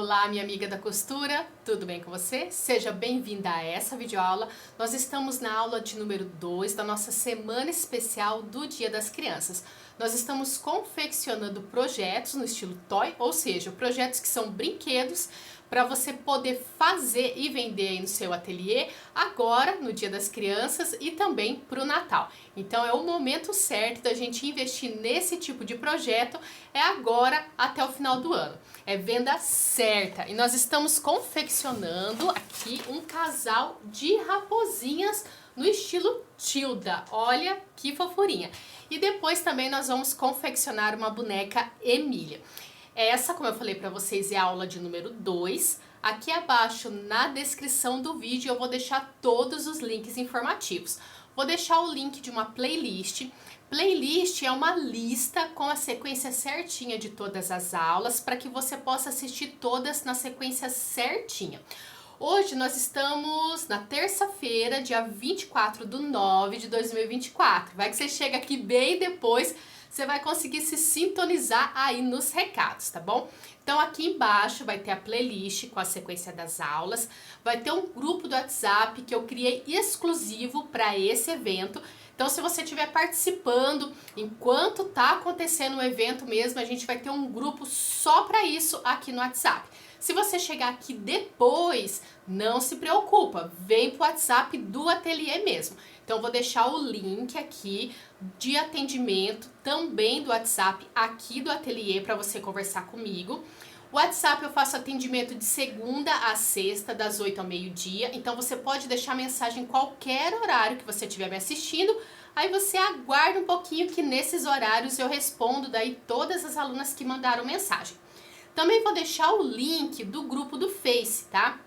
Olá, minha amiga da costura, tudo bem com você? Seja bem-vinda a essa videoaula. Nós estamos na aula de número 2 da nossa semana especial do Dia das Crianças. Nós estamos confeccionando projetos no estilo toy, ou seja, projetos que são brinquedos para você poder fazer e vender aí no seu ateliê agora, no Dia das Crianças e também para o Natal. Então é o momento certo da gente investir nesse tipo de projeto, é agora até o final do ano. É venda certa e nós estamos confeccionando aqui um casal de raposinhas no estilo Tilda. Olha que fofurinha! E depois também nós vamos confeccionar uma boneca Emília. Essa, como eu falei para vocês, é a aula de número 2. Aqui abaixo na descrição do vídeo eu vou deixar todos os links informativos. Vou deixar o link de uma playlist. Playlist é uma lista com a sequência certinha de todas as aulas para que você possa assistir todas na sequência certinha. Hoje nós estamos na terça-feira, dia 24/9/2024. Vai que você chega aqui bem depois, você vai conseguir se sintonizar aí nos recados, tá bom? Então aqui embaixo vai ter a playlist com a sequência das aulas, vai ter um grupo do WhatsApp que eu criei exclusivo para esse evento. Então se você estiver participando, enquanto tá acontecendo o evento mesmo, a gente vai ter um grupo só para isso aqui no WhatsApp. Se você chegar aqui depois, não se preocupa, vem pro WhatsApp do ateliê mesmo. Então vou deixar o link aqui de atendimento também do WhatsApp aqui do ateliê para você conversar comigo. O WhatsApp eu faço atendimento de segunda a sexta, das 8 ao meio-dia. Então você pode deixar mensagem em qualquer horário que você estiver me assistindo. Aí você aguarda um pouquinho que nesses horários eu respondo daí todas as alunas que mandaram mensagem. Também vou deixar o link do grupo do Face, tá?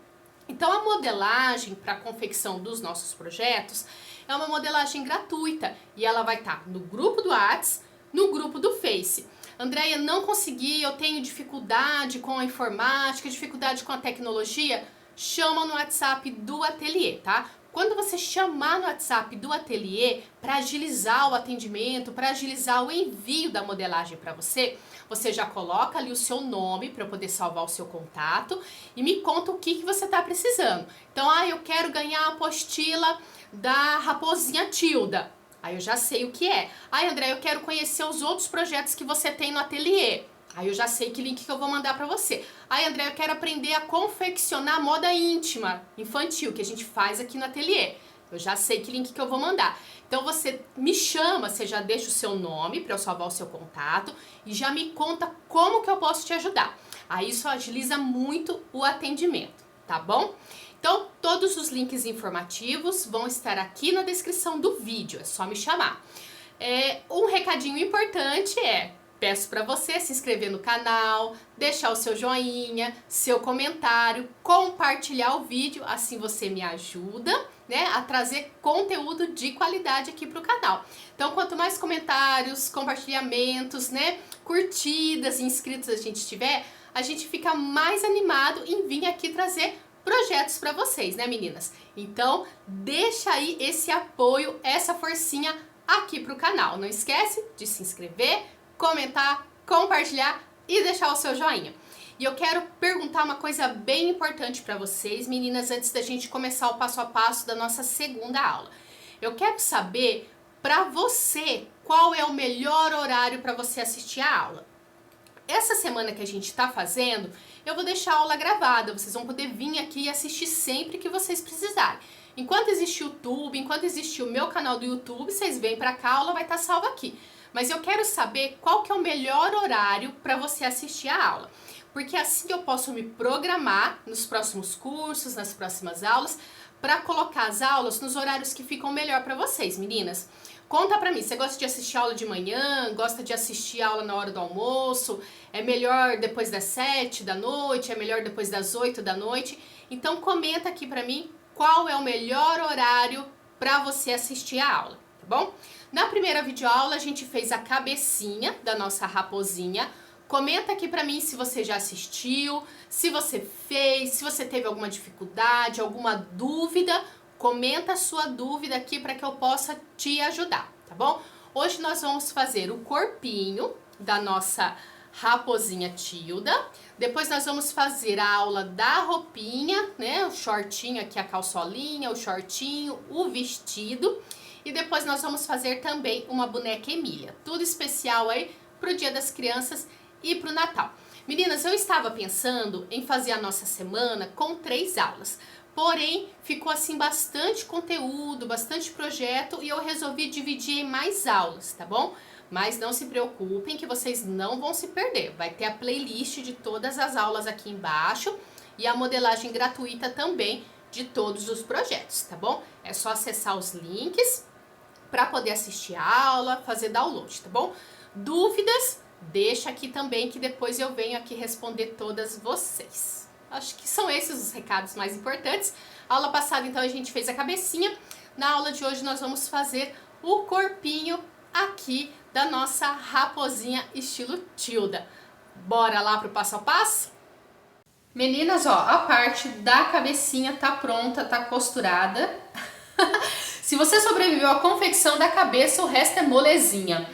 Então a modelagem para a confecção dos nossos projetos é uma modelagem gratuita e ela vai estar no grupo do WhatsApp, no grupo do Face. Andréia, não consegui, eu tenho dificuldade com a informática, dificuldade com a tecnologia, chama no WhatsApp do ateliê, tá? Quando você chamar no WhatsApp do ateliê para agilizar o atendimento, para agilizar o envio da modelagem para você, você já coloca ali o seu nome para eu poder salvar o seu contato e me conta o que você está precisando. Então, eu quero ganhar a apostila da raposinha Tilda. Aí eu já sei o que é. André, eu quero conhecer os outros projetos que você tem no ateliê. Aí eu já sei que link que eu vou mandar pra você. André, eu quero aprender a confeccionar moda íntima, infantil, que a gente faz aqui no ateliê. Eu já sei que link que eu vou mandar. Então você me chama, você já deixa o seu nome para eu salvar o seu contato e já me conta como que eu posso te ajudar. Aí isso agiliza muito o atendimento, tá bom? Então todos os links informativos vão estar aqui na descrição do vídeo, é só me chamar. Um recadinho importante peço para você se inscrever no canal, deixar o seu joinha, seu comentário, compartilhar o vídeo, assim você me ajuda, né, a trazer conteúdo de qualidade aqui para o canal. Então, quanto mais comentários, compartilhamentos, né, curtidas, inscritos a gente tiver, a gente fica mais animado em vir aqui trazer projetos para vocês, né, meninas? Então, deixa aí esse apoio, essa forcinha aqui para o canal. Não esquece de se inscrever, comentar, compartilhar e deixar o seu joinha. E eu quero perguntar uma coisa bem importante para vocês, meninas, antes da gente começar o passo a passo da nossa segunda aula. Eu quero saber, para você, qual é o melhor horário para você assistir a aula. Essa semana que a gente está fazendo, eu vou deixar a aula gravada, vocês vão poder vir aqui e assistir sempre que vocês precisarem. Enquanto existe o YouTube, enquanto existe o meu canal do YouTube, vocês vêm para cá, a aula vai estar salva aqui. Mas eu quero saber qual que é o melhor horário para você assistir a aula. Porque assim eu posso me programar nos próximos cursos, nas próximas aulas, para colocar as aulas nos horários que ficam melhor para vocês, meninas. Conta pra mim, você gosta de assistir aula de manhã, gosta de assistir aula na hora do almoço, é melhor depois das 7 da noite, é melhor depois das 8 da noite? Então comenta aqui pra mim qual é o melhor horário para você assistir a aula, tá bom? Na primeira videoaula a gente fez a cabecinha da nossa raposinha. Comenta aqui pra mim se você já assistiu, se você fez, se você teve alguma dificuldade, alguma dúvida. Comenta a sua dúvida aqui para que eu possa te ajudar, tá bom? Hoje nós vamos fazer o corpinho da nossa Raposinha Tilda. Depois nós vamos fazer a aula da roupinha, né? O shortinho aqui, a calçolinha, o shortinho, o vestido. E depois nós vamos fazer também uma boneca Emília. Tudo especial aí pro Dia das Crianças e pro Natal. Meninas, eu estava pensando em fazer a nossa semana com 3 aulas. Porém, ficou assim bastante conteúdo, bastante projeto e eu resolvi dividir em mais aulas, tá bom? Mas não se preocupem que vocês não vão se perder. Vai ter a playlist de todas as aulas aqui embaixo e a modelagem gratuita também de todos os projetos, tá bom? É só acessar os links para poder assistir a aula, fazer download, tá bom? Dúvidas? Deixa aqui também que depois eu venho aqui responder todas vocês. Acho que são esses os recados mais importantes. A aula passada, então, a gente fez a cabecinha. Na aula de hoje, nós vamos fazer o corpinho aqui da nossa raposinha estilo Tilda. Bora lá pro passo a passo? Meninas, ó, a parte da cabecinha tá pronta, tá costurada. Se você sobreviveu à confecção da cabeça, o resto é molezinha.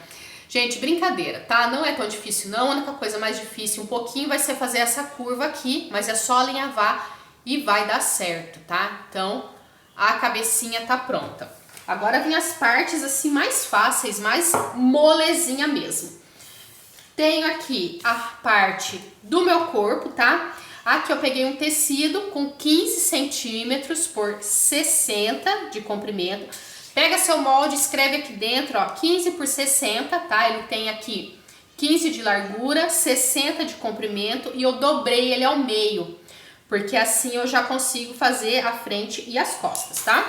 Gente, brincadeira, tá? Não é tão difícil não, a única coisa mais difícil um pouquinho vai ser fazer essa curva aqui, mas é só alinhavar e vai dar certo, tá? Então, a cabecinha tá pronta. Agora vem as partes assim mais fáceis, mais molezinha mesmo. Tenho aqui a parte do meu corpo, tá? Aqui eu peguei um tecido com 15 centímetros por 60 de comprimento. Pega seu molde, escreve aqui dentro, ó, 15 por 60, tá? Ele tem aqui 15 de largura, 60 de comprimento e eu dobrei ele ao meio, porque assim eu já consigo fazer a frente e as costas, tá?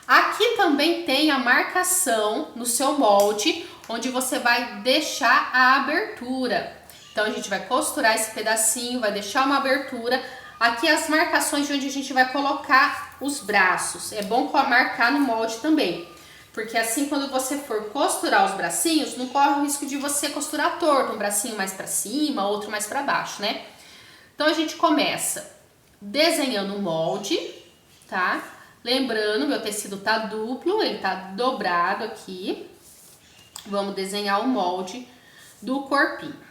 Aqui também tem a marcação no seu molde, onde você vai deixar a abertura. Então a gente vai costurar esse pedacinho, vai deixar uma abertura. Aqui as marcações de onde a gente vai colocar os braços. É bom marcar no molde também, porque assim quando você for costurar os bracinhos, não corre o risco de você costurar torto, um bracinho mais pra cima, outro mais pra baixo, né? Então a gente começa desenhando o molde, tá? Lembrando, meu tecido tá duplo, ele tá dobrado aqui. Vamos desenhar o molde do corpinho.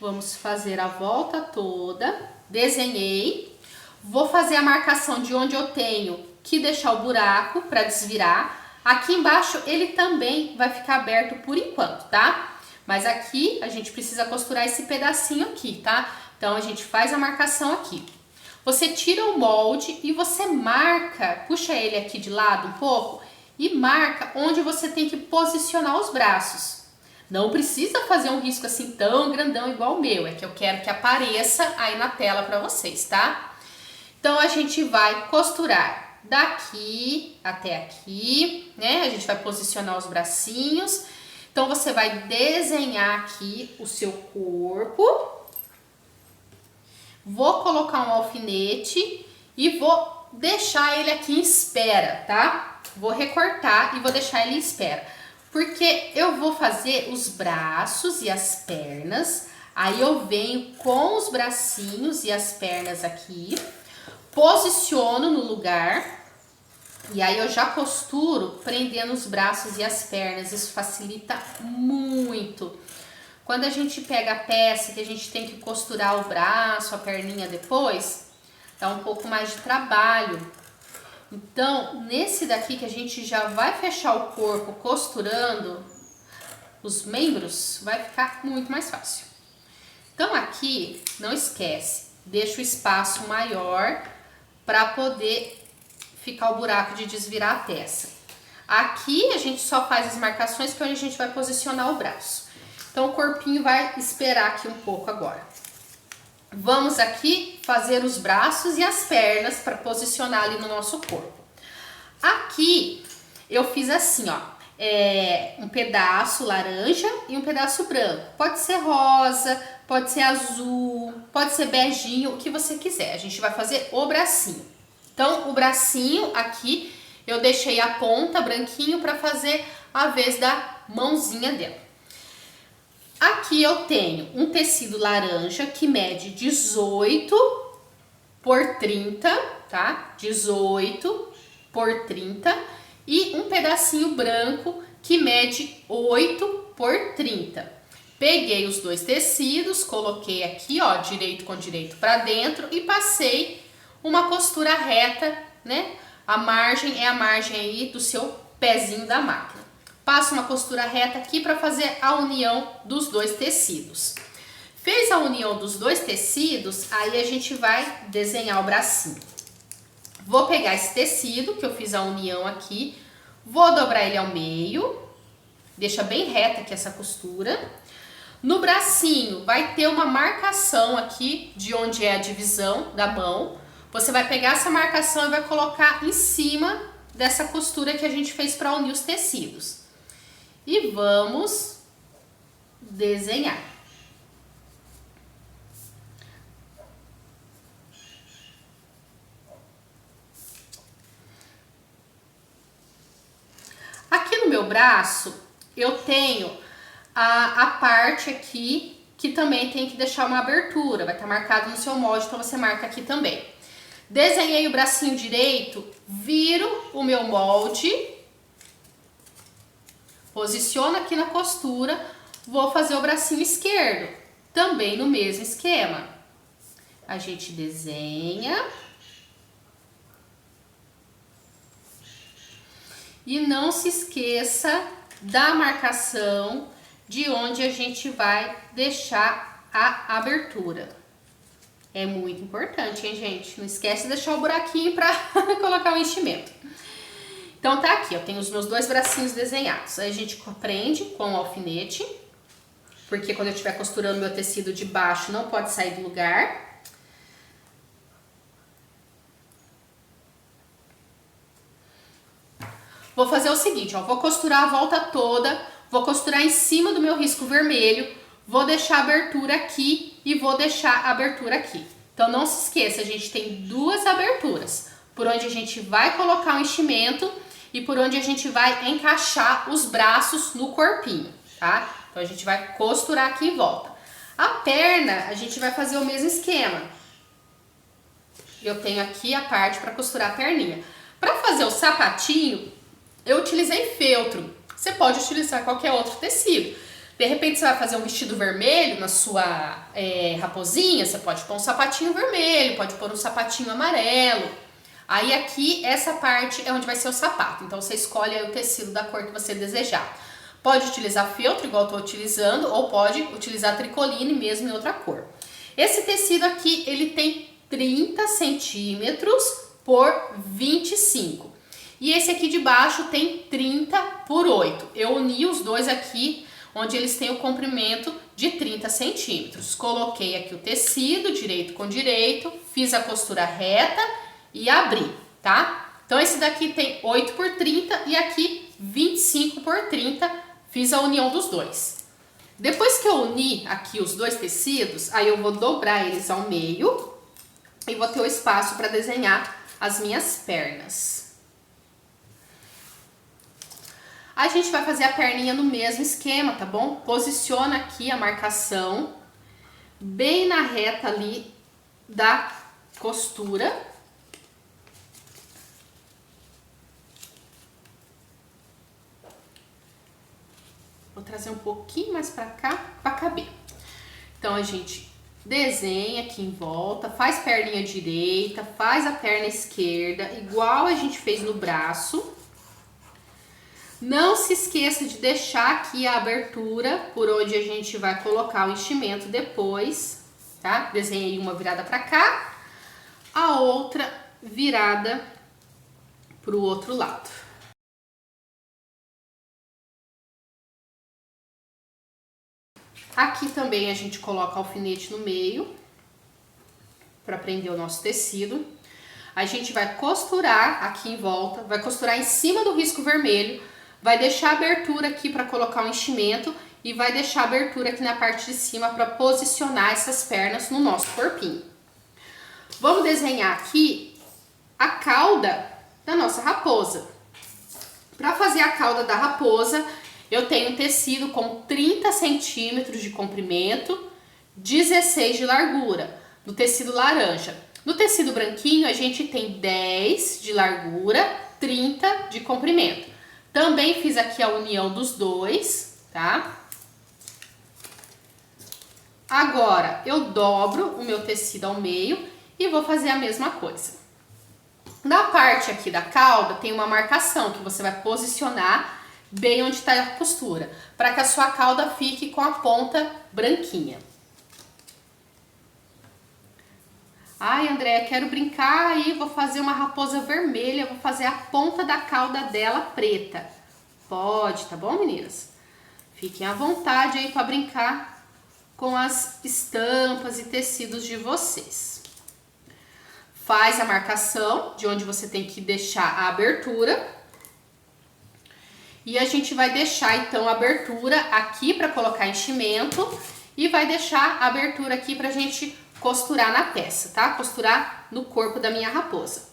Vamos fazer a volta toda, desenhei, vou fazer a marcação de onde eu tenho que deixar o buraco para desvirar. Aqui embaixo ele também vai ficar aberto por enquanto, tá? Mas aqui a gente precisa costurar esse pedacinho aqui, tá? Então a gente faz a marcação aqui. Você tira o molde e você marca, puxa ele aqui de lado um pouco e marca onde você tem que posicionar os braços. Não precisa fazer um risco assim tão grandão igual o meu, é que eu quero que apareça aí na tela para vocês, tá? Então a gente vai costurar daqui até aqui, né? A gente vai posicionar os bracinhos. Então você vai desenhar aqui o seu corpo. Vou colocar um alfinete e vou deixar ele aqui em espera, tá? Vou recortar e vou deixar ele em espera. Porque eu vou fazer os braços e as pernas, aí eu venho com os bracinhos e as pernas aqui, posiciono no lugar, e aí eu já costuro prendendo os braços e as pernas, isso facilita muito. Quando a gente pega a peça que a gente tem que costurar o braço, a perninha depois, dá um pouco mais de trabalho. Então, nesse daqui que a gente já vai fechar o corpo costurando os membros, vai ficar muito mais fácil. Então aqui, não esquece, deixa o espaço maior para poder ficar o buraco de desvirar a peça. Aqui a gente só faz as marcações que é onde a gente vai posicionar o braço. Então o corpinho vai esperar aqui um pouco agora. Vamos aqui fazer os braços e as pernas para posicionar ali no nosso corpo. Aqui eu fiz assim, ó, um pedaço laranja e um pedaço branco. Pode ser rosa, pode ser azul, pode ser beijinho, o que você quiser. A gente vai fazer o bracinho. Então o bracinho aqui eu deixei a ponta branquinho para fazer a vez da mãozinha dela. Aqui eu tenho um tecido laranja que mede 18 por 30, tá? 18 por 30. e um pedacinho branco que mede 8 por 30. Peguei os dois tecidos, coloquei aqui, ó, direito com direito para dentro e passei uma costura reta, né? A margem é a margem aí do seu pezinho da máquina. Passo uma costura reta aqui para fazer a união dos dois tecidos. Fez a união dos dois tecidos, aí a gente vai desenhar o bracinho. Vou pegar esse tecido que eu fiz a união aqui, vou dobrar ele ao meio, deixa bem reta aqui essa costura. No bracinho vai ter uma marcação aqui de onde é a divisão da mão. Você vai pegar essa marcação e vai colocar em cima dessa costura que a gente fez para unir os tecidos. E vamos desenhar. Aqui no meu braço eu tenho a parte aqui que também tem que deixar uma abertura, vai estar marcado no seu molde, então você marca aqui também. Desenhei o bracinho direito, viro o meu molde, posiciono aqui na costura, vou fazer o bracinho esquerdo, também no mesmo esquema. A gente desenha. E não se esqueça da marcação de onde a gente vai deixar a abertura. É muito importante, hein, gente? Não esquece de deixar o buraquinho para colocar o enchimento. Então tá aqui, eu tenho os meus dois bracinhos desenhados. Aí a gente prende com o alfinete, porque quando eu estiver costurando meu tecido de baixo não pode sair do lugar. Vou fazer o seguinte, ó, vou costurar a volta toda, vou costurar em cima do meu risco vermelho, vou deixar a abertura aqui e vou deixar a abertura aqui. Então não se esqueça, a gente tem duas aberturas, por onde a gente vai colocar o enchimento e por onde a gente vai encaixar os braços no corpinho, tá? Então a gente vai costurar aqui em volta. A perna, a gente vai fazer o mesmo esquema. Eu tenho aqui a parte para costurar a perninha. Para fazer o sapatinho, eu utilizei feltro. Você pode utilizar qualquer outro tecido. De repente você vai fazer um vestido vermelho na sua raposinha, você pode pôr um sapatinho vermelho, pode pôr um sapatinho amarelo. Aí aqui, essa parte é onde vai ser o sapato. Então você escolhe aí o tecido da cor que você desejar. Pode utilizar feltro, igual eu estou utilizando, ou pode utilizar tricoline mesmo em outra cor. Esse tecido aqui, ele tem 30 centímetros por 25. E esse aqui de baixo tem 30 por 8. Eu uni os dois aqui, onde eles têm o comprimento de 30 centímetros. Coloquei aqui o tecido, direito com direito, fiz a costura reta e abri, tá? Então esse daqui tem 8 por 30 e aqui 25 por 30, fiz a união dos dois. Depois que eu uni aqui os dois tecidos, aí eu vou dobrar eles ao meio e vou ter o espaço para desenhar as minhas pernas. A gente vai fazer a perninha no mesmo esquema, tá bom? Posiciona aqui a marcação bem na reta ali da costura. Vou trazer um pouquinho mais pra cá, pra caber. Então, a gente desenha aqui em volta, faz perninha direita, faz a perna esquerda, igual a gente fez no braço. Não se esqueça de deixar aqui a abertura por onde a gente vai colocar o enchimento depois, tá? Desenhei uma virada pra cá, a outra virada pro outro lado. Aqui também a gente coloca alfinete no meio para prender o nosso tecido. A gente vai costurar aqui em volta, vai costurar em cima do risco vermelho, vai deixar abertura aqui para colocar o enchimento e vai deixar abertura aqui na parte de cima para posicionar essas pernas no nosso corpinho. Vamos desenhar aqui a cauda da nossa raposa. Para fazer a cauda da raposa, eu tenho um tecido com 30 centímetros de comprimento, 16 de largura, no tecido laranja. No tecido branquinho, a gente tem 10 de largura 30 de comprimento. Também fiz aqui a união dos dois, tá? Agora, eu dobro o meu tecido ao meio e vou fazer a mesma coisa. Na parte aqui da cauda tem uma marcação que você vai posicionar bem onde está a costura, para que a sua cauda fique com a ponta branquinha. Ai, Andréia, quero brincar aí, vou fazer uma raposa vermelha, vou fazer a ponta da cauda dela preta. Pode, tá bom, meninas? Fiquem à vontade aí para brincar com as estampas e tecidos de vocês. Faz a marcação de onde você tem que deixar a abertura. E a gente vai deixar então a abertura aqui para colocar enchimento e vai deixar a abertura aqui pra gente costurar na peça, tá? Costurar no corpo da minha raposa.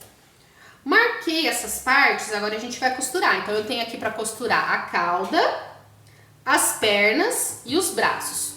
Marquei essas partes, agora a gente vai costurar. Então eu tenho aqui para costurar a cauda, as pernas e os braços.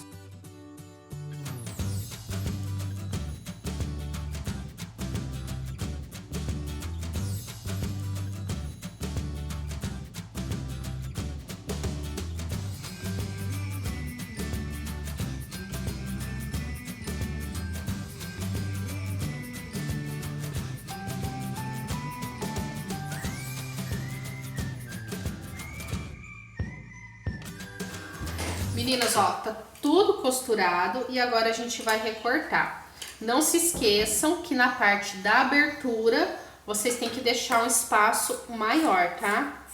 Meninas, ó, tá tudo costurado e agora a gente vai recortar. Não se esqueçam que na parte da abertura vocês têm que deixar um espaço maior, tá?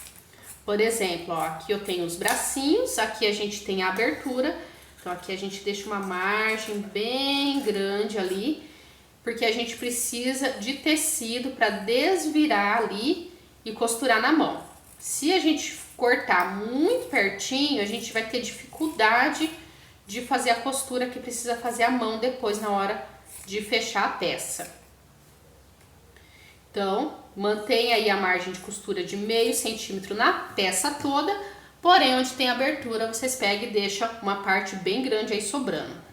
Por exemplo, ó, aqui eu tenho os bracinhos, aqui a gente tem a abertura, então aqui a gente deixa uma margem bem grande ali, porque a gente precisa de tecido para desvirar ali e costurar na mão. Se a gente cortar muito pertinho, a gente vai ter dificuldade de fazer a costura que precisa fazer a mão depois na hora de fechar a peça. Então, mantenha aí a margem de costura de meio centímetro na peça toda, porém onde tem abertura vocês pegam e deixam uma parte bem grande aí sobrando.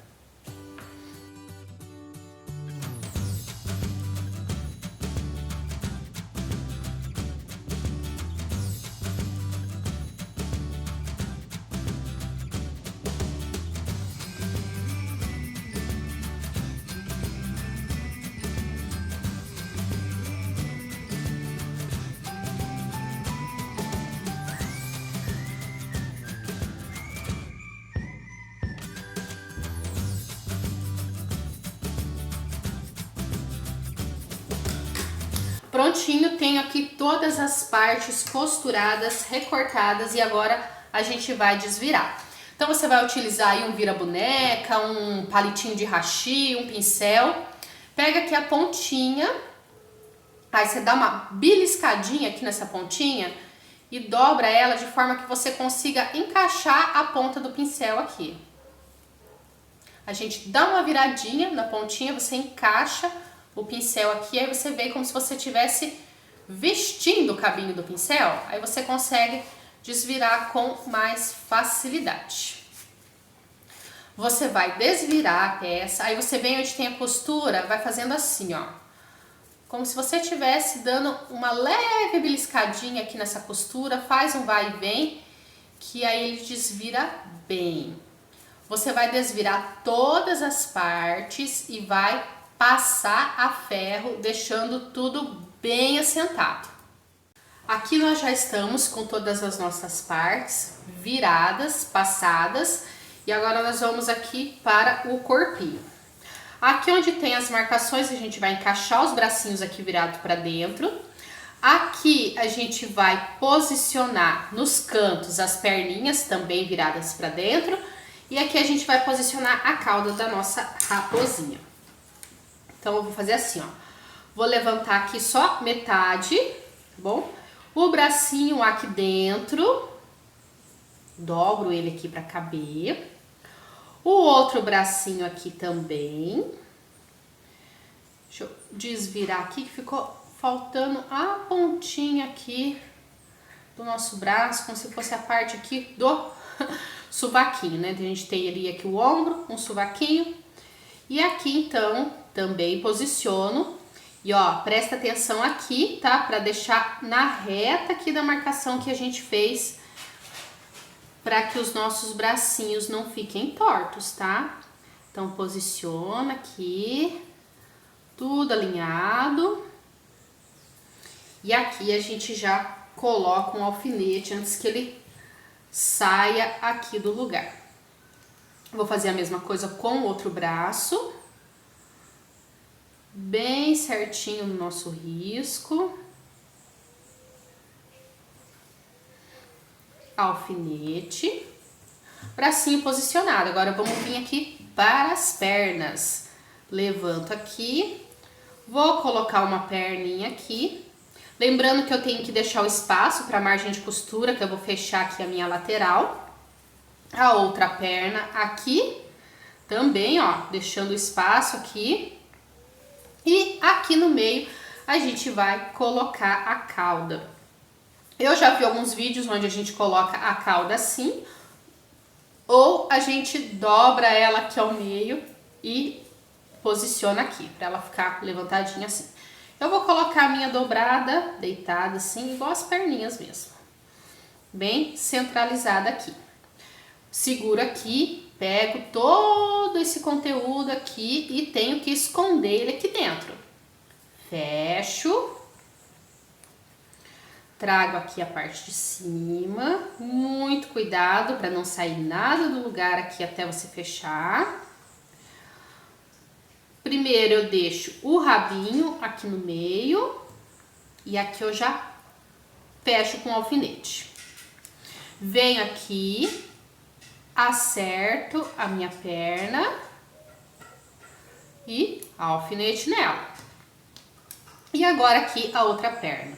Prontinho, tenho aqui todas as partes costuradas, recortadas e agora a gente vai desvirar. Então você vai utilizar aí um vira-boneca, um palitinho de hashi, um pincel. Pega aqui a pontinha, aí você dá uma beliscadinha aqui nessa pontinha e dobra ela de forma que você consiga encaixar a ponta do pincel aqui. A gente dá uma viradinha na pontinha, você encaixa o pincel aqui, aí você vê como se você estivesse vestindo o cabinho do pincel, aí você consegue desvirar com mais facilidade. Você vai desvirar a peça, aí você vem onde tem a costura, vai fazendo assim, ó. Como se você estivesse dando uma leve beliscadinha aqui nessa costura, faz um vai e vem, que aí ele desvira bem. Você vai desvirar todas as partes e vai passar a ferro, deixando tudo bem assentado. Aqui nós já estamos com todas as nossas partes viradas, passadas, e agora nós vamos aqui para o corpinho. Aqui onde tem as marcações, a gente vai encaixar os bracinhos aqui virados para dentro. Aqui a gente vai posicionar nos cantos as perninhas também viradas para dentro, e aqui a gente vai posicionar a cauda da nossa raposinha. Então, eu vou fazer assim, ó. Vou levantar aqui só metade, tá bom? O bracinho aqui dentro, dobro ele aqui pra caber. O outro bracinho aqui também. Deixa eu desvirar aqui, que ficou faltando a pontinha aqui do nosso braço, como se fosse a parte aqui do sovaquinho, né? A gente teria aqui o ombro, um sovaquinho. E aqui, então, também posiciono E ó, presta atenção aqui, tá? Pra deixar na reta aqui da marcação que a gente fez, pra que os nossos bracinhos não fiquem tortos, tá? Então, posiciona aqui, tudo alinhado. E aqui a gente já coloca um alfinete antes que ele saia aqui do lugar. Vou fazer a mesma coisa com o outro braço. Bem certinho no nosso risco. Alfinete. Bracinho posicionado. Agora vamos vir aqui para as pernas. Levanto aqui. Vou colocar uma perninha aqui. Lembrando que eu tenho que deixar o espaço para a margem de costura, que eu vou fechar aqui a minha lateral. A outra perna aqui. Também, ó, deixando o espaço aqui. E aqui no meio a gente vai colocar a cauda. Eu já vi alguns vídeos onde a gente coloca a cauda assim, ou a gente dobra ela aqui ao meio e posiciona aqui, para ela ficar levantadinha assim. Eu vou colocar a minha dobrada, deitada assim, igual as perninhas mesmo. Bem centralizada aqui. Seguro aqui, pego todo esse conteúdo aqui e tenho que esconder ele aqui dentro. Fecho. Trago aqui a parte de cima. Muito cuidado para não sair nada do lugar aqui até você fechar. Primeiro eu deixo o rabinho aqui no meio. E aqui eu já fecho com alfinete. Venho aqui. Acerto a minha perna e alfinete nela. E agora aqui a outra perna.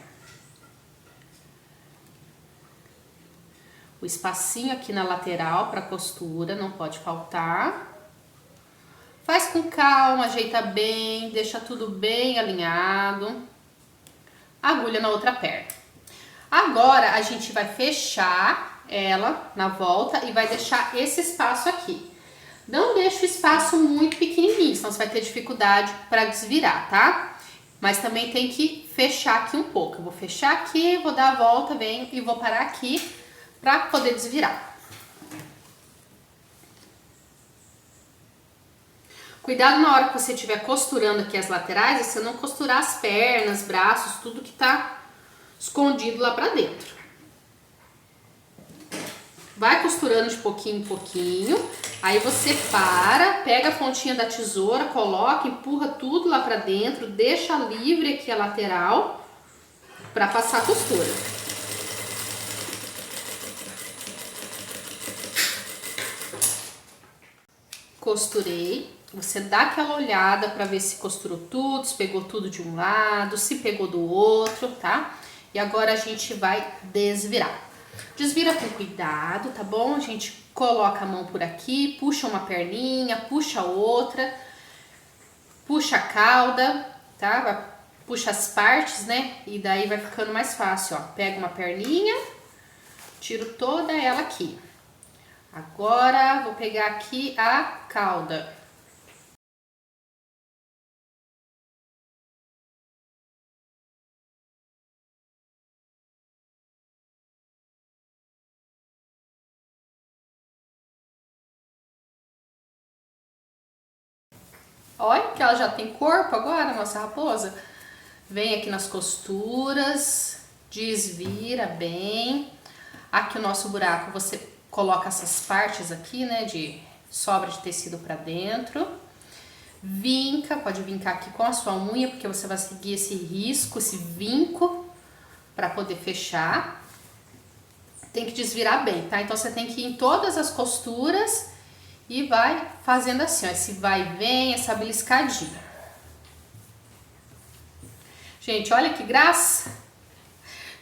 O espacinho aqui na lateral para costura não pode faltar. Faz com calma, ajeita bem, deixa tudo bem alinhado. Agulha na outra perna. Agora a gente vai fechar ela na volta e vai deixar esse espaço aqui. Não deixa o espaço muito pequenininho, senão você vai ter dificuldade para desvirar, tá? Mas também tem que fechar aqui um pouco. Eu vou fechar aqui, vou dar a volta, venho e vou parar aqui para poder desvirar. Cuidado na hora que você estiver costurando aqui as laterais, é você não costurar as pernas, braços, tudo que tá escondido lá pra dentro. Vai costurando de pouquinho em pouquinho, aí você para, pega a pontinha da tesoura, coloca, empurra tudo lá pra dentro, deixa livre aqui a lateral pra passar a costura. Costurei, você dá aquela olhada pra ver se costurou tudo, se pegou tudo de um lado, se pegou do outro, tá? E agora a gente vai desvirar. Desvira com cuidado, tá bom? A gente coloca a mão por aqui, puxa uma perninha, puxa outra, puxa a cauda, tá? Puxa as partes, né? E daí vai ficando mais fácil, ó. Pega uma perninha, tiro toda ela aqui. Agora vou pegar aqui a cauda. Olha que ela já tem corpo agora, nossa raposa. Vem aqui nas costuras, desvira bem. Aqui o nosso buraco, você coloca essas partes aqui, né, de sobra de tecido pra dentro. Vinca, pode vincar aqui com a sua unha, porque você vai seguir esse risco, esse vinco, pra poder fechar. Tem que desvirar bem, tá? Então você tem que ir em todas as costuras e vai fazendo assim, ó, esse vai e vem, essa beliscadinha. Gente, olha que graça!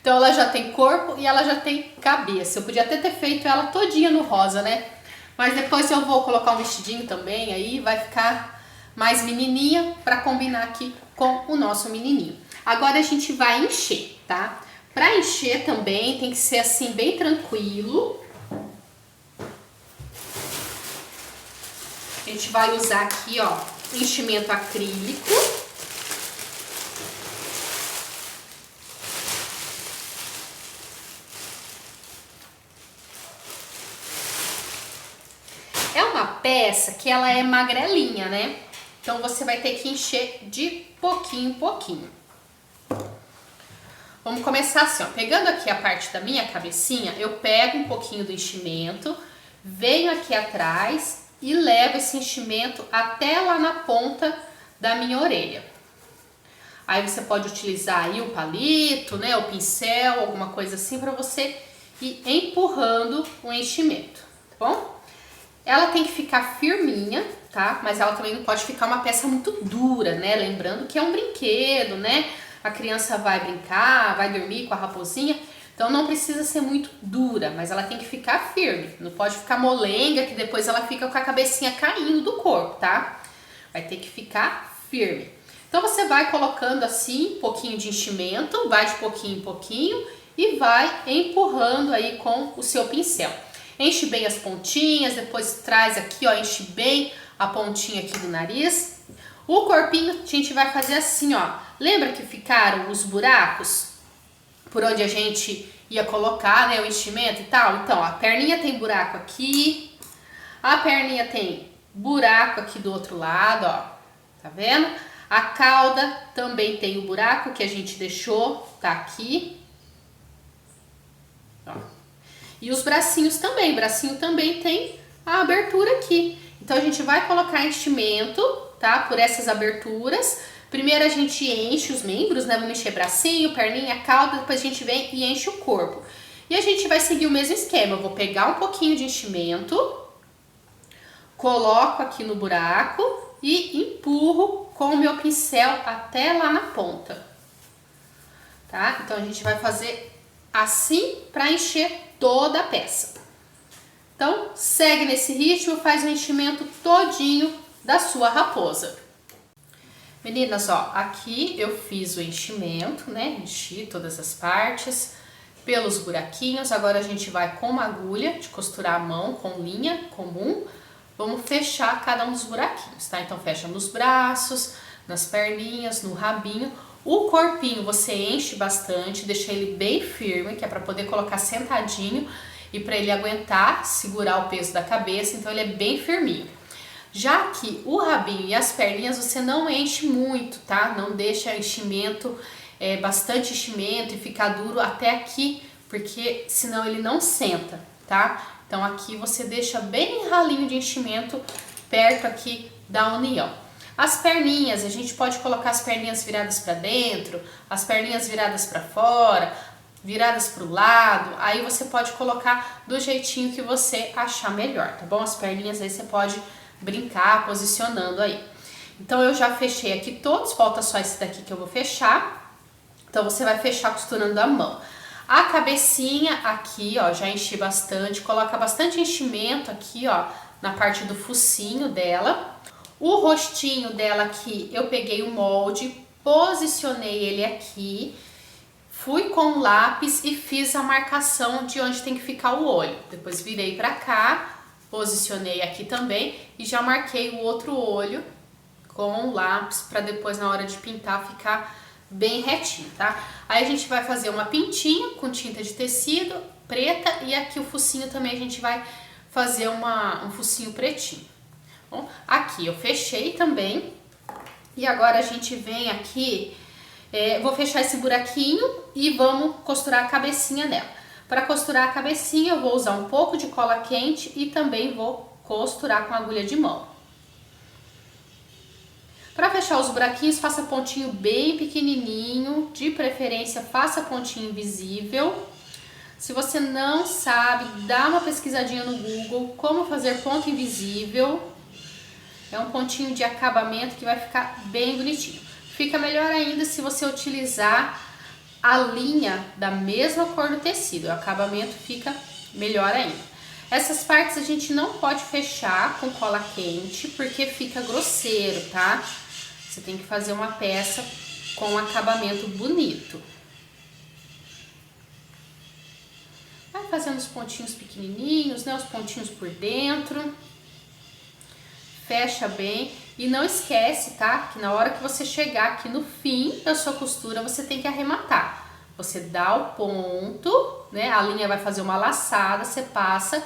Então ela já tem corpo e ela já tem cabeça. Eu podia até ter feito ela todinha no rosa, né? Mas depois eu vou colocar um vestidinho também, aí vai ficar mais menininha pra combinar aqui com o nosso menininho. Agora a gente vai encher, tá? Pra encher também tem que ser assim bem tranquilo. A gente vai usar aqui, ó, enchimento acrílico. peça que ela é magrelinha, né? Então você vai ter que encher de pouquinho em pouquinho. Vamos começar assim, ó. Pegando aqui a parte da minha cabecinha, eu pego um pouquinho do enchimento, venho aqui atrás e levo esse enchimento até lá na ponta da minha orelha. Aí você pode utilizar aí o palito, né, o pincel, alguma coisa assim para você ir empurrando o enchimento, tá bom? Ela tem que ficar firminha, tá? Mas ela também não pode ficar uma peça muito dura, né? Lembrando que é um brinquedo, né? A criança vai brincar, vai dormir com a raposinha, então não precisa ser muito dura, mas ela tem que ficar firme. Não pode ficar molenga, que depois ela fica com a cabecinha caindo do corpo, tá? Vai ter que ficar firme. Então você vai colocando assim, um pouquinho de enchimento, vai de pouquinho em pouquinho e vai empurrando aí com o seu pincel. Enche bem as pontinhas, depois traz aqui, ó, enche bem a pontinha aqui do nariz. O corpinho a gente vai fazer assim, ó. Lembra que ficaram os buracos por onde a gente ia colocar, né, o enchimento e tal? Então, ó, a perninha tem buraco aqui, a perninha tem buraco aqui do outro lado, ó. Tá vendo? A cauda também tem o buraco que a gente deixou, tá aqui. Ó. E os bracinhos também, o bracinho também tem a abertura aqui. Então a gente vai colocar enchimento, tá? Por essas aberturas. Primeiro a gente enche os membros, né? Vamos encher bracinho, perninha, cauda, depois a gente vem e enche o corpo. E a gente vai seguir o mesmo esquema. Eu vou pegar um pouquinho de enchimento, coloco aqui no buraco e empurro com o meu pincel até lá na ponta, tá? Então a gente vai fazer assim para encher toda a peça. Então segue nesse ritmo, faz o enchimento todinho da sua raposa. Meninas, ó, aqui eu fiz o enchimento, né? Enchi todas as partes pelos buraquinhos. Agora a gente vai com uma agulha de costurar a mão com linha comum. Vamos fechar cada um dos buraquinhos, tá? Então fecha nos braços, nas perninhas, no rabinho. O corpinho você enche bastante, deixa ele bem firme, que é para poder colocar sentadinho e para ele aguentar segurar o peso da cabeça, então ele é bem firminho. Já que o rabinho e as perninhas você não enche muito, tá? Não deixa enchimento, bastante enchimento e ficar duro até aqui, porque senão ele não senta, tá? Então aqui você deixa bem ralinho de enchimento perto aqui da união. As perninhas, a gente pode colocar as perninhas viradas para dentro, as perninhas viradas para fora, viradas para o lado. Aí você pode colocar do jeitinho que você achar melhor, tá bom? As perninhas aí você pode brincar posicionando aí. Então eu já fechei aqui todos, falta só esse daqui que eu vou fechar. Então você vai fechar costurando a mão. A cabecinha aqui, ó, já enchi bastante, coloca bastante enchimento aqui, ó, na parte do focinho dela. O rostinho dela aqui, eu peguei o molde, posicionei ele aqui, fui com o lápis e fiz a marcação de onde tem que ficar o olho. Depois virei pra cá, posicionei aqui também e já marquei o outro olho com o lápis para depois na hora de pintar ficar bem retinho, tá? Aí a gente vai fazer uma pintinha com tinta de tecido preta e aqui o focinho também a gente vai fazer um focinho pretinho. Bom, aqui eu fechei também e agora a gente vem aqui, vou fechar esse buraquinho e vamos costurar a cabecinha dela. Para costurar a cabecinha eu vou usar um pouco de cola quente e também vou costurar com agulha de mão. Para fechar os buraquinhos, faça pontinho bem pequenininho, de preferência faça pontinho invisível. Se você não sabe, dá uma pesquisadinha no Google, como fazer ponto invisível. É um pontinho de acabamento que vai ficar bem bonitinho. Fica melhor ainda se você utilizar a linha da mesma cor do tecido, o acabamento fica melhor ainda. Essas partes a gente não pode fechar com cola quente, porque fica grosseiro, tá? Você tem que fazer uma peça com um acabamento bonito. Vai fazendo os pontinhos pequenininhos, né? Os pontinhos por dentro. Fecha bem e não esquece, tá? Que na hora que você chegar aqui no fim da sua costura, você tem que arrematar. Você dá o ponto, né? A linha vai fazer uma laçada, você passa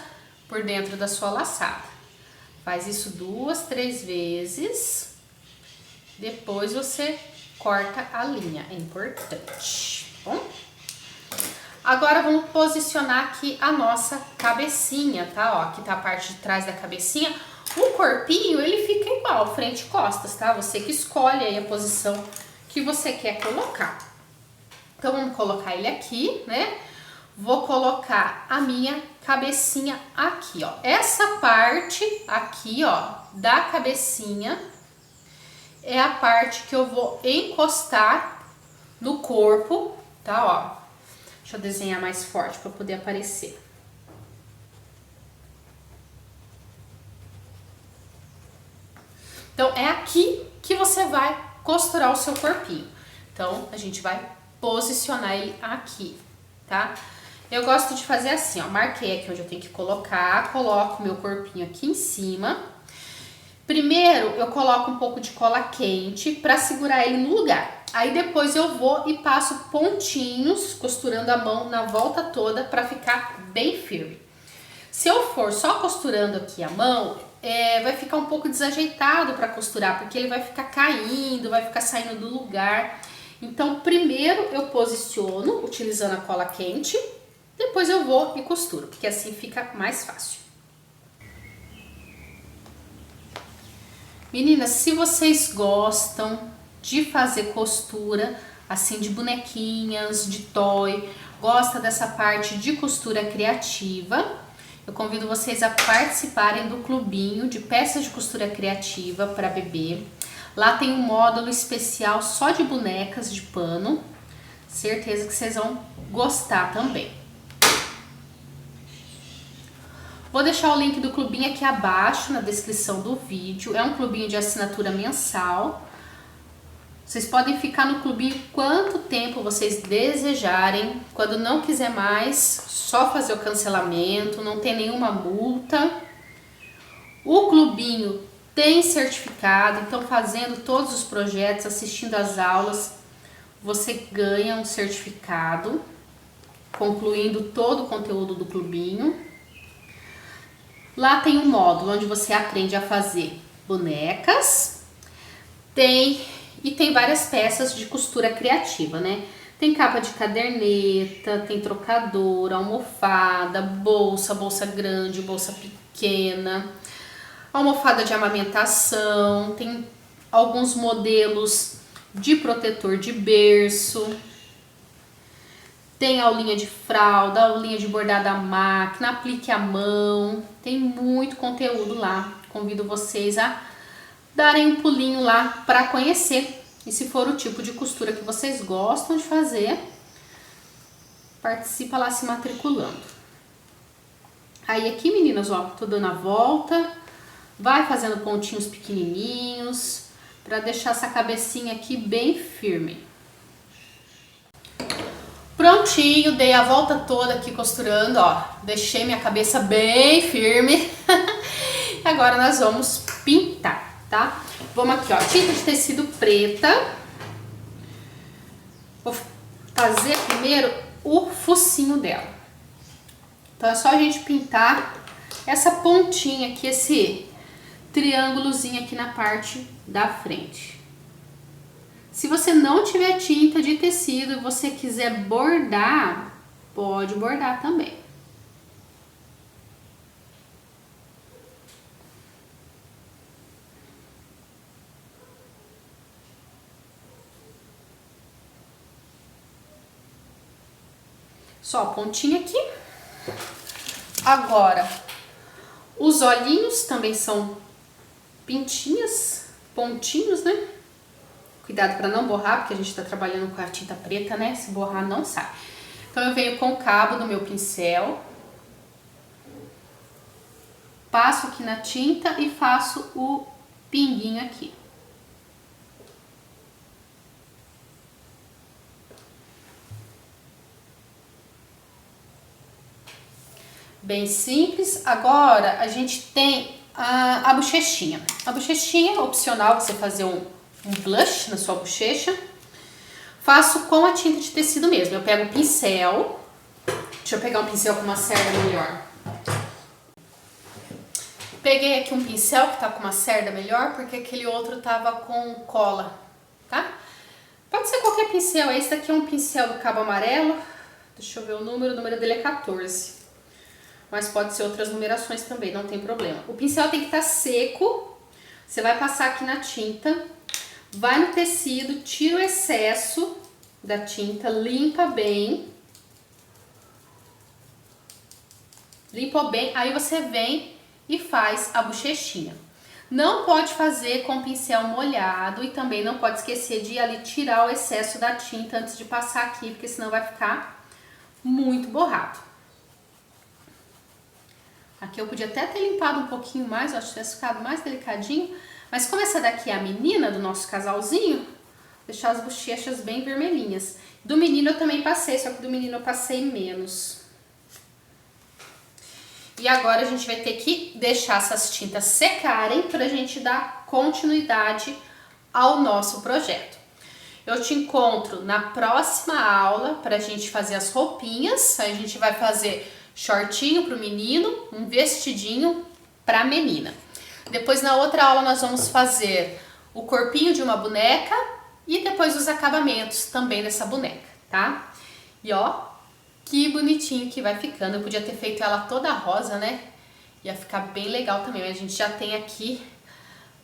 por dentro da sua laçada. Faz isso 2, 3 vezes. Depois você corta a linha, é importante, tá bom? Agora vamos posicionar aqui a nossa cabecinha, tá? Ó, aqui tá a parte de trás da cabecinha. O corpinho, ele fica igual, frente e costas, tá? Você que escolhe aí a posição que você quer colocar. Então, vamos colocar ele aqui, né? Vou colocar a minha cabecinha aqui, ó. Essa parte aqui, ó, da cabecinha é a parte que eu vou encostar no corpo, tá? Ó, deixa eu desenhar mais forte para poder aparecer. Então, é aqui que você vai costurar o seu corpinho. Então, a gente vai posicionar ele aqui, tá? Eu gosto de fazer assim, ó, marquei aqui onde eu tenho que colocar, coloco o meu corpinho aqui em cima. Primeiro, eu coloco um pouco de cola quente pra segurar ele no lugar. Aí depois eu vou e passo pontinhos, costurando a mão na volta toda pra ficar bem firme. Se eu for só costurando aqui a mão, vai ficar um pouco desajeitado pra costurar, porque ele vai ficar caindo, vai ficar saindo do lugar. Então, primeiro eu posiciono utilizando a cola quente, depois eu vou e costuro, porque assim fica mais fácil. Meninas, se vocês gostam de fazer costura, assim, de bonequinhas, de toy, gosta dessa parte de costura criativa, eu convido vocês a participarem do clubinho de peças de costura criativa para bebê. Lá tem um módulo especial só de bonecas de pano, certeza que vocês vão gostar também. Vou deixar o link do clubinho aqui abaixo na descrição do vídeo. É um clubinho de assinatura mensal. Vocês podem ficar no clubinho quanto tempo vocês desejarem. Quando não quiser mais, só fazer o cancelamento, não tem nenhuma multa. O clubinho tem certificado, então fazendo todos os projetos, assistindo às aulas, você ganha um certificado, concluindo todo o conteúdo do clubinho. Lá tem um módulo onde você aprende a fazer bonecas, tem várias peças de costura criativa, né? Tem capa de caderneta, tem trocador, almofada, bolsa grande, bolsa pequena, almofada de amamentação, tem alguns modelos de protetor de berço, tem aulinha de fralda, aulinha de bordado à máquina, aplique à mão, tem muito conteúdo lá. Convido vocês a darem um pulinho lá para conhecer. E se for o tipo de costura que vocês gostam de fazer, participa lá se matriculando. Aí aqui, meninas, ó, tô dando a volta, vai fazendo pontinhos pequenininhos para deixar essa cabecinha aqui bem firme. Prontinho, dei a volta toda aqui costurando, ó, deixei minha cabeça bem firme. E agora nós vamos pintar, tá? Vamos aqui, ó, tinta de tecido preta. Vou fazer primeiro o focinho dela. Então é só a gente pintar essa pontinha aqui, esse triângulozinho aqui na parte da frente. Se você não tiver tinta de tecido e você quiser bordar, pode bordar também. Só a pontinha aqui. Agora, os olhinhos também são pontinhos, né? Cuidado para não borrar, porque a gente tá trabalhando com a tinta preta, né? Se borrar, não sai. Então, eu venho com o cabo do meu pincel, passo aqui na tinta e faço o pinguinho aqui. Bem simples. Agora, a gente tem a bochechinha. A bochechinha é opcional você fazer um blush na sua bochecha. Faço com a tinta de tecido mesmo. Eu pego o pincel. Deixa eu pegar um pincel com uma cerda melhor. Peguei aqui um pincel que tá com uma cerda melhor, porque aquele outro tava com cola, tá? Pode ser qualquer pincel, esse daqui é um pincel do Cabo Amarelo, deixa eu ver o número dele é 14. Mas pode ser outras numerações também, não tem problema. O pincel tem que estar seco, você vai passar aqui na tinta, vai no tecido, tira o excesso da tinta, limpa bem. Limpou bem, aí você vem e faz a bochechinha. Não pode fazer com pincel molhado e também não pode esquecer de ir ali tirar o excesso da tinta antes de passar aqui, porque senão vai ficar muito borrado. Aqui eu podia até ter limpado um pouquinho mais, eu acho que tivesse ficado mais delicadinho, mas como essa daqui é a menina do nosso casalzinho, deixar as bochechas bem vermelhinhas. Do menino eu também passei, só que do menino eu passei menos. E agora a gente vai ter que deixar essas tintas secarem para a gente dar continuidade ao nosso projeto. Eu te encontro na próxima aula para a gente fazer as roupinhas. A gente vai fazer shortinho para o menino, um vestidinho para a menina. Depois na outra aula nós vamos fazer o corpinho de uma boneca e depois os acabamentos também dessa boneca, tá? E ó, que bonitinho que vai ficando. Eu podia ter feito ela toda rosa, né? Ia ficar bem legal também. Mas a gente já tem aqui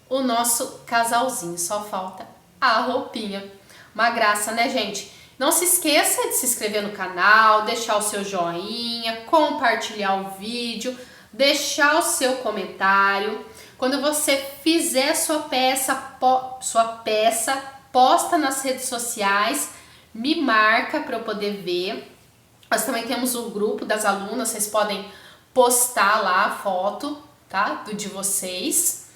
o nosso casalzinho. Só falta a roupinha. Uma graça, né, gente? Não se esqueça de se inscrever no canal, deixar o seu joinha, compartilhar o vídeo, deixar o seu comentário. Quando você fizer sua peça, posta nas redes sociais, me marca para eu poder ver. Nós também temos o grupo das alunas, vocês podem postar lá a foto, tá? De vocês.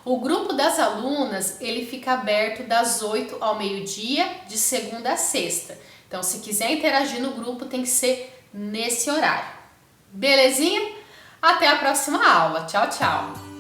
O grupo das alunas, ele fica aberto das 8 ao meio-dia, de segunda a sexta. Então, se quiser interagir no grupo, tem que ser nesse horário. Belezinha? Até a próxima aula. Tchau, tchau!